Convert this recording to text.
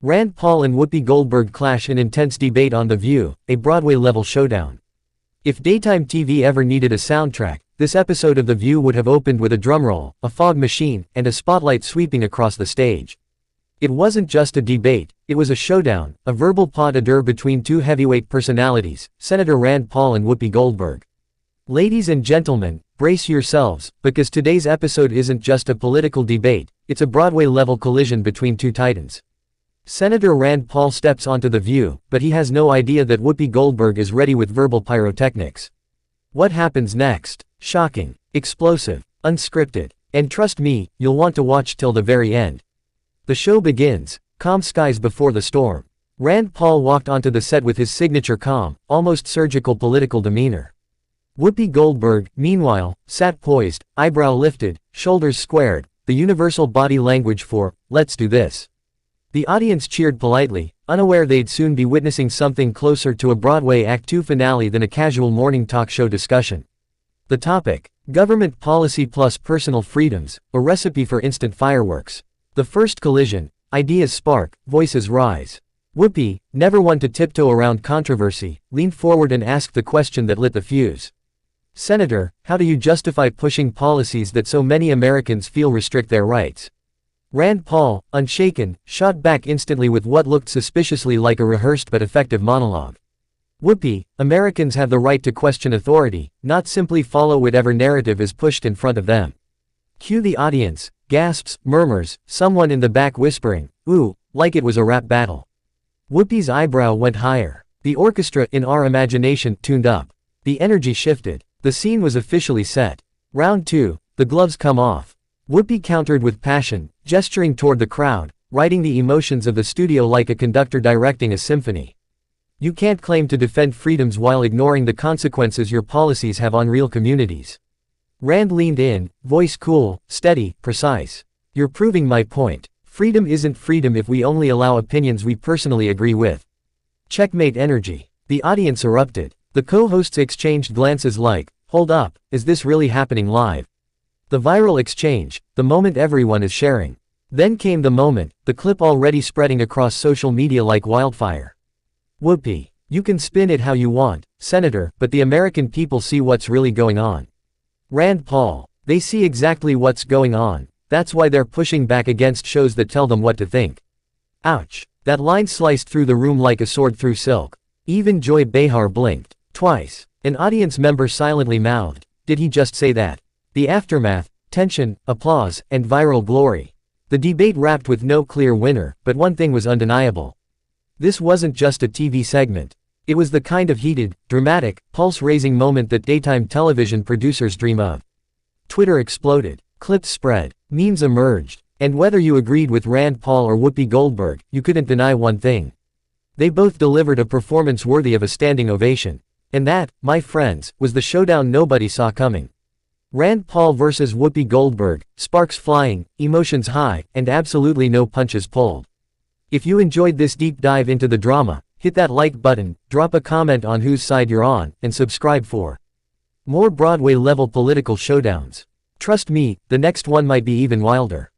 Rand Paul and Whoopi Goldberg clash in intense debate on The View, a Broadway-level showdown. If daytime TV ever needed a soundtrack, this episode of The View would have opened with a drumroll, a fog machine, and a spotlight sweeping across the stage. It wasn't just a debate, it was a showdown, a verbal pas de deux between two heavyweight personalities, Senator Rand Paul and Whoopi Goldberg. Ladies and gentlemen, brace yourselves, because today's episode isn't just a political debate, it's a Broadway-level collision between two titans. Senator Rand Paul steps onto The View, but he has no idea that Whoopi Goldberg is ready with verbal pyrotechnics. What happens next? Shocking, explosive, unscripted, and trust me, you'll want to watch till the very end. The show begins, calm skies before the storm. Rand Paul walked onto the set with his signature calm, almost surgical political demeanor. Whoopi Goldberg, meanwhile, sat poised, eyebrow lifted, shoulders squared, the universal body language for, "Let's do this." The audience cheered politely, unaware they'd soon be witnessing something closer to a Broadway Act II finale than a casual morning talk show discussion. The topic: government policy plus personal freedoms, a recipe for instant fireworks. The first collision, ideas spark, voices rise. Whoopi, never one to tiptoe around controversy, leaned forward and asked the question that lit the fuse. "Senator, how do you justify pushing policies that so many Americans feel restrict their rights?" Rand Paul, unshaken, shot back instantly with what looked suspiciously like a rehearsed but effective monologue. "Whoopi, Americans have the right to question authority, not simply follow whatever narrative is pushed in front of them." Cue the audience, gasps, murmurs, someone in the back whispering, "Ooh," like it was a rap battle. Whoopi's eyebrow went higher. The orchestra, in our imagination, tuned up. The energy shifted. The scene was officially set. Round 2, the gloves come off. Whoopi countered with passion, gesturing toward the crowd, writing the emotions of the studio like a conductor directing a symphony. "You can't claim to defend freedoms while ignoring the consequences your policies have on real communities." Rand leaned in, voice cool, steady, precise. "You're proving my point. Freedom isn't freedom if we only allow opinions we personally agree with." Checkmate energy. The audience erupted. The co-hosts exchanged glances like, "Hold up, is this really happening live?" The viral exchange, the moment everyone is sharing. Then came the moment, the clip already spreading across social media like wildfire. "Whoopi, you can spin it how you want, Senator, but the American people see what's really going on." Rand Paul, "They see exactly what's going on, that's why they're pushing back against shows that tell them what to think." Ouch. That line sliced through the room like a sword through silk. Even Joy Behar blinked. Twice. An audience member silently mouthed, "Did he just say that?" The aftermath, tension, applause, and viral glory. The debate wrapped with no clear winner, but one thing was undeniable. This wasn't just a TV segment. It was the kind of heated, dramatic, pulse-raising moment that daytime television producers dream of. Twitter exploded. Clips spread. Memes emerged. And whether you agreed with Rand Paul or Whoopi Goldberg, you couldn't deny one thing. They both delivered a performance worthy of a standing ovation. And that, my friends, was the showdown nobody saw coming. Rand Paul versus Whoopi Goldberg, sparks flying, emotions high, and absolutely no punches pulled. If you enjoyed this deep dive into the drama, hit that like button, drop a comment on whose side you're on, and subscribe for more Broadway-level political showdowns. Trust me, the next one might be even wilder.